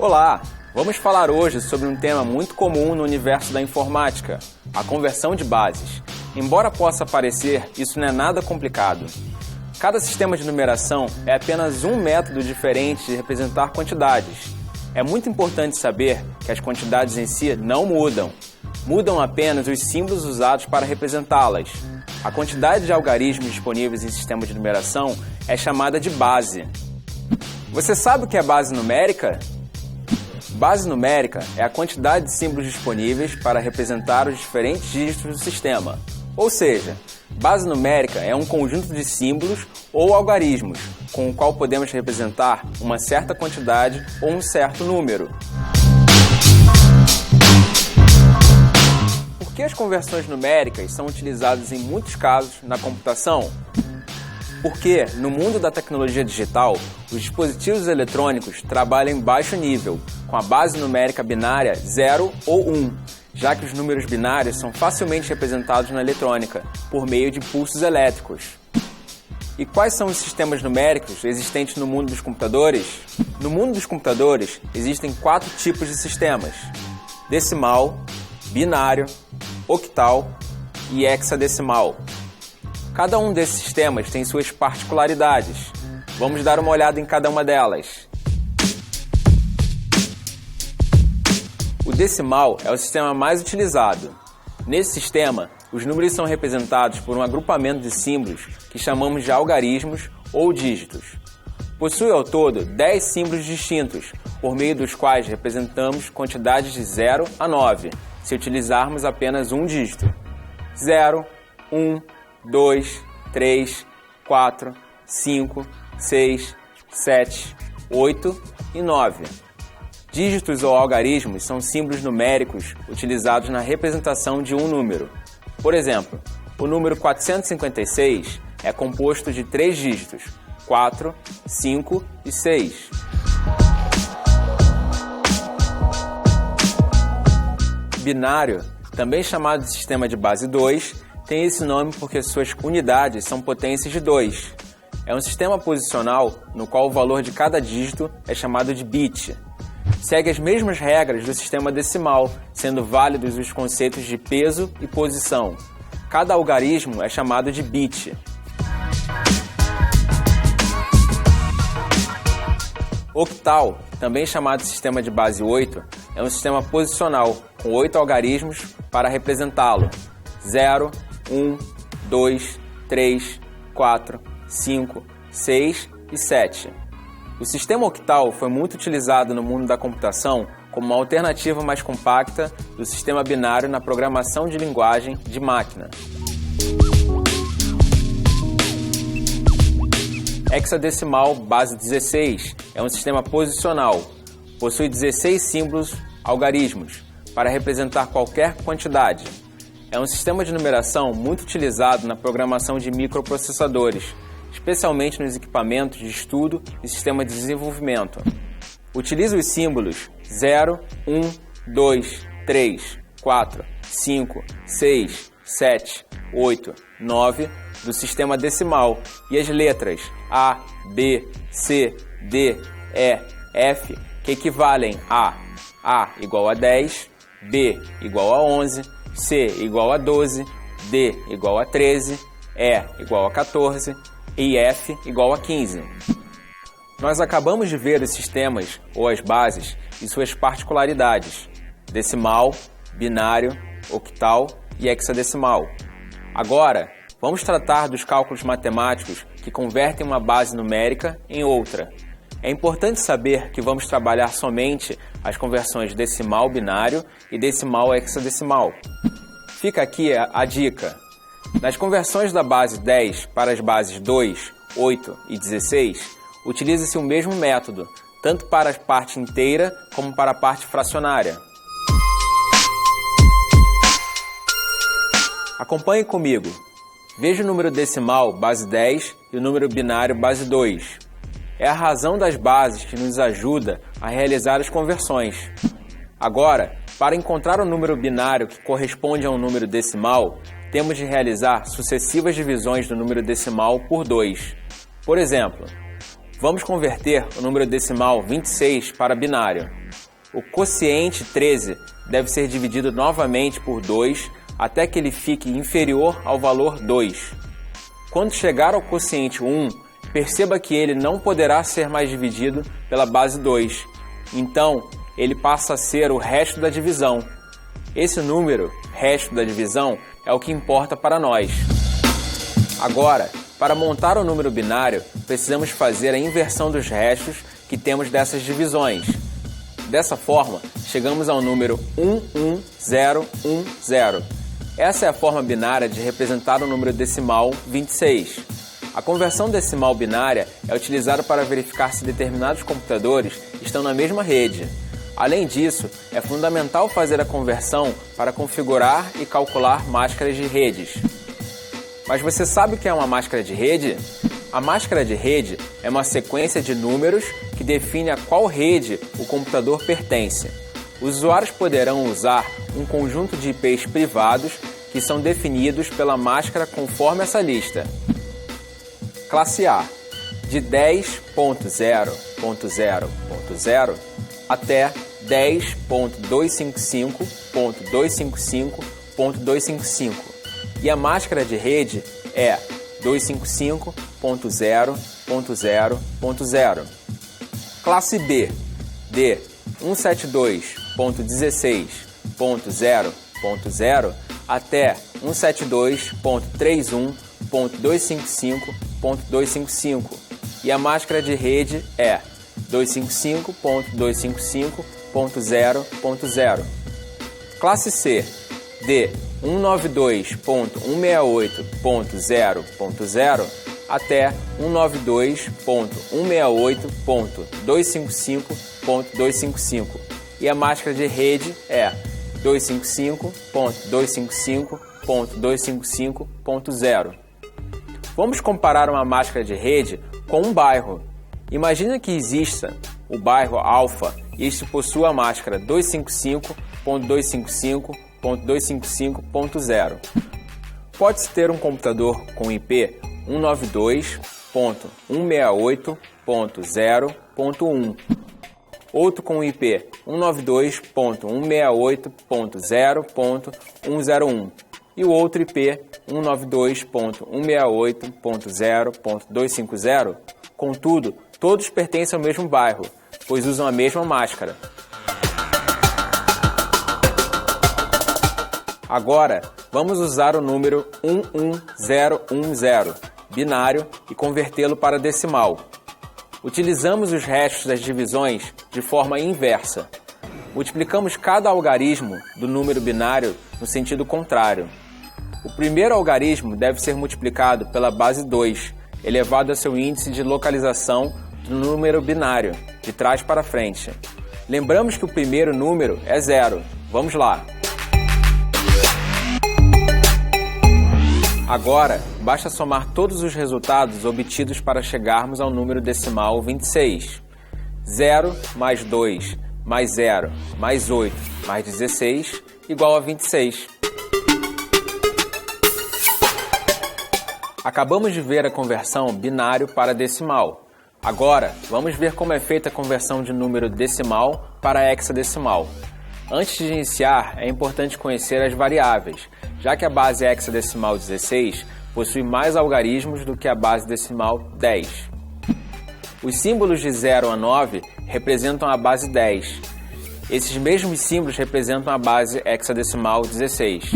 Olá! Vamos falar hoje sobre um tema muito comum no universo da informática, a conversão de bases. Embora possa parecer, isso não é nada complicado. Cada sistema de numeração é apenas um método diferente de representar quantidades. É muito importante saber que as quantidades em si não mudam. Mudam apenas os símbolos usados para representá-las. A quantidade de algarismos disponíveis em sistema de numeração é chamada de base. Você sabe o que é base numérica? Base numérica é a quantidade de símbolos disponíveis para representar os diferentes dígitos do sistema. Ou seja, base numérica é um conjunto de símbolos ou algarismos com o qual podemos representar uma certa quantidade ou um certo número. Por que as conversões numéricas são utilizadas em muitos casos na computação? Porque, no mundo da tecnologia digital, os dispositivos eletrônicos trabalham em baixo nível, com a base numérica binária 0 ou 1, já que os números binários são facilmente representados na eletrônica, por meio de pulsos elétricos. E quais são os sistemas numéricos existentes no mundo dos computadores? No mundo dos computadores, existem 4 tipos de sistemas: decimal, binário, octal e hexadecimal. Cada um desses sistemas tem suas particularidades. Vamos dar uma olhada em cada uma delas. O decimal é o sistema mais utilizado. Nesse sistema, os números são representados por um agrupamento de símbolos que chamamos de algarismos ou dígitos. Possui ao todo 10 símbolos distintos, por meio dos quais representamos quantidades de 0 a 9, se utilizarmos apenas um dígito. 0, 1, 2, 3, 4, 5, 6, 7, 8 e 9. Dígitos ou algarismos são símbolos numéricos utilizados na representação de um número. Por exemplo, o número 456 é composto de 3 dígitos, 4, 5 e 6. Binário, também chamado de sistema de base 2, tem esse nome porque suas unidades são potências de 2. É um sistema posicional no qual o valor de cada dígito é chamado de bit. Segue as mesmas regras do sistema decimal, sendo válidos os conceitos de peso e posição. Cada algarismo é chamado de bit. Octal, também chamado de sistema de base 8, é um sistema posicional com 8 algarismos para representá-lo: 0, 1, 2, 3, 4, 5, 6 e 7. O sistema octal foi muito utilizado no mundo da computação como uma alternativa mais compacta do sistema binário na programação de linguagem de máquina. Hexadecimal base 16 é um sistema posicional. Possui 16 símbolos algarismos para representar qualquer quantidade. É um sistema de numeração muito utilizado na programação de microprocessadores, especialmente nos equipamentos de estudo e sistema de desenvolvimento. Utiliza os símbolos 0, 1, 2, 3, 4, 5, 6, 7, 8, 9 do sistema decimal e as letras A, B, C, D, E, F, que equivalem a A igual a 10, B igual a 11, C igual a 12, D igual a 13, E igual a 14 e F igual a 15. Nós acabamos de ver os sistemas ou as bases e suas particularidades: decimal, binário, octal e hexadecimal. Agora, vamos tratar dos cálculos matemáticos que convertem uma base numérica em outra. É importante saber que vamos trabalhar somente as conversões decimal-binário e decimal-hexadecimal. Fica aqui a dica. Nas conversões da base 10 para as bases 2, 8 e 16, utiliza-se o mesmo método, tanto para a parte inteira como para a parte fracionária. Acompanhe comigo. Veja o número decimal base 10 e o número binário base 2. É a razão das bases que nos ajuda a realizar as conversões. Agora, para encontrar o número binário que corresponde a um número decimal, temos de realizar sucessivas divisões do número decimal por 2. Por exemplo, vamos converter o número decimal 26 para binário. o quociente 13 deve ser dividido novamente por 2 até que ele fique inferior ao valor 2. Quando chegar ao quociente 1, perceba que ele não poderá ser mais dividido pela base 2. Então, ele passa a ser o resto da divisão. Esse número, resto da divisão, é o que importa para nós. Agora, para montar o número binário, precisamos fazer a inversão dos restos que temos dessas divisões. Dessa forma, chegamos ao número 11010. Essa é a forma binária de representar o número decimal 26. A conversão decimal binária é utilizada para verificar se determinados computadores estão na mesma rede. Além disso, é fundamental fazer a conversão para configurar e calcular máscaras de redes. Mas você sabe o que é uma máscara de rede? A máscara de rede é uma sequência de números que define a qual rede o computador pertence. Os usuários poderão usar um conjunto de IPs privados que são definidos pela máscara conforme essa lista. Classe A, de 10.0.0.0 até 10.255.255.255 e a máscara de rede é 255.0.0.0. Classe B, de 172.16.0.0 até 172.31.255.255 e a máscara de rede é 255.255.0.0. Classe C, de 192.168.0.0 até 192.168.255.255 e a máscara de rede é 255.255.255.0. Vamos comparar uma máscara de rede com um bairro. Imagina que exista o bairro Alfa e este possua a máscara 255.255.255.0. Pode-se ter um computador com IP 192.168.0.1, outro com IP 192.168.0.101 e o outro IP 192.168.0.250. Contudo, todos pertencem ao mesmo bairro, pois usam a mesma máscara. Agora, vamos usar o número 11010, binário, e convertê-lo para decimal. Utilizamos os restos das divisões de forma inversa. Multiplicamos cada algarismo do número binário no sentido contrário. O primeiro algarismo deve ser multiplicado pela base 2, elevado a seu índice de localização do número binário, de trás para frente. Lembramos que o primeiro número é 0. Vamos lá! Agora, basta somar todos os resultados obtidos para chegarmos ao número decimal 26. 0 mais 2 mais 0 mais 8 mais 16 igual a 26. Acabamos de ver a conversão binário para decimal. Agora, vamos ver como é feita a conversão de número decimal para hexadecimal. Antes de iniciar, é importante conhecer as variáveis, já que a base hexadecimal 16 possui mais algarismos do que a base decimal 10. Os símbolos de 0 a 9 representam a base 10. Esses mesmos símbolos representam a base hexadecimal 16.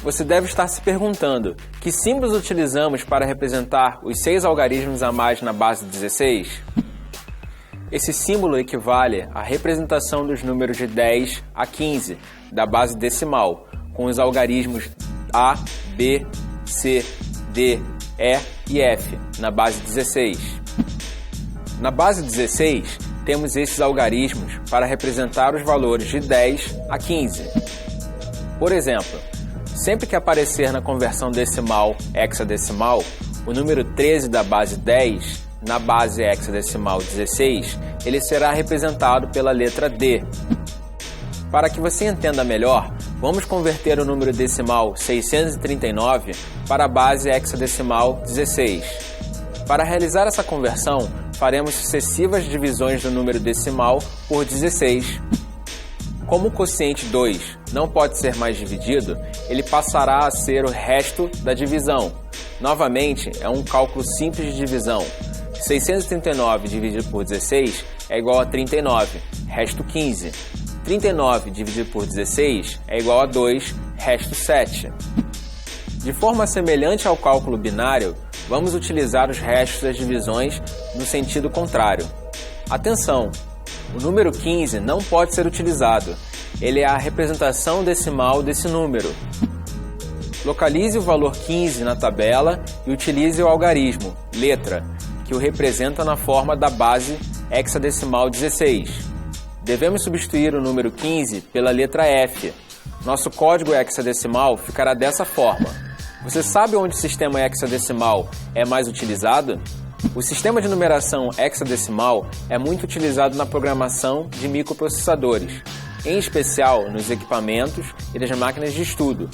Você deve estar se perguntando, que símbolos utilizamos para representar os 6 algarismos a mais na base 16? Esse símbolo equivale à representação dos números de 10 a 15 da base decimal, com os algarismos A, B, C, D, E e F na base 16. Na base 16, temos esses algarismos para representar os valores de 10 a 15. Por exemplo, sempre que aparecer na conversão decimal hexadecimal o número 13 da base 10 na base hexadecimal 16, ele será representado pela letra D. Para que você entenda melhor, vamos converter o número decimal 639 para a base hexadecimal 16. Para realizar essa conversão, faremos sucessivas divisões do número decimal por 16. Como o quociente 2 não pode ser mais dividido, ele passará a ser o resto da divisão. Novamente, é um cálculo simples de divisão. 639 dividido por 16 é igual a 39, resto 15. 39 dividido por 16 é igual a 2, resto 7. De forma semelhante ao cálculo binário, vamos utilizar os restos das divisões no sentido contrário. Atenção! O número 15 não pode ser utilizado. Ele é a representação decimal desse número. Localize o valor 15 na tabela e utilize o algarismo, letra, que o representa na forma da base hexadecimal 16. Devemos substituir o número 15 pela letra F. Nosso código hexadecimal ficará dessa forma. Você sabe onde o sistema hexadecimal é mais utilizado? O sistema de numeração hexadecimal é muito utilizado na programação de microprocessadores, em especial nos equipamentos e nas máquinas de estudo,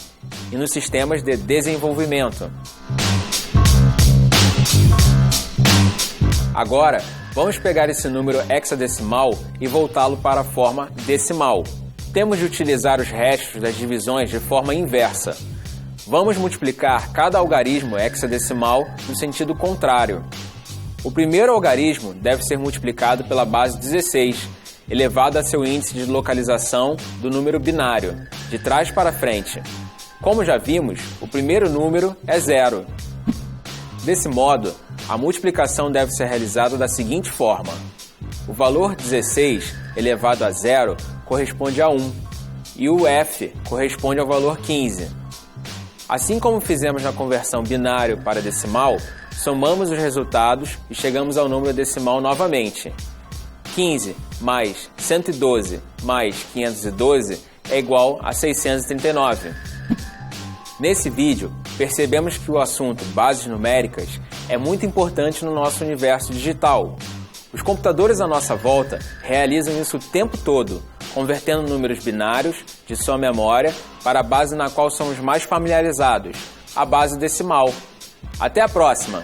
e nos sistemas de desenvolvimento. Agora, vamos pegar esse número hexadecimal e voltá-lo para a forma decimal. Temos de utilizar os restos das divisões de forma inversa. Vamos multiplicar cada algarismo hexadecimal no sentido contrário. O primeiro algarismo deve ser multiplicado pela base 16, elevado a seu índice de localização do número binário, de trás para frente. Como já vimos, o primeiro número é 0. Desse modo, a multiplicação deve ser realizada da seguinte forma. O valor 16 elevado a 0 corresponde a 1, e o F corresponde ao valor 15. Assim como fizemos na conversão binário para decimal, somamos os resultados e chegamos ao número decimal novamente. 15 mais 112 mais 512 é igual a 639. Nesse vídeo, percebemos que o assunto bases numéricas é muito importante no nosso universo digital. Os computadores à nossa volta realizam isso o tempo todo, convertendo números binários de sua memória para a base na qual somos mais familiarizados, a base decimal. Até a próxima!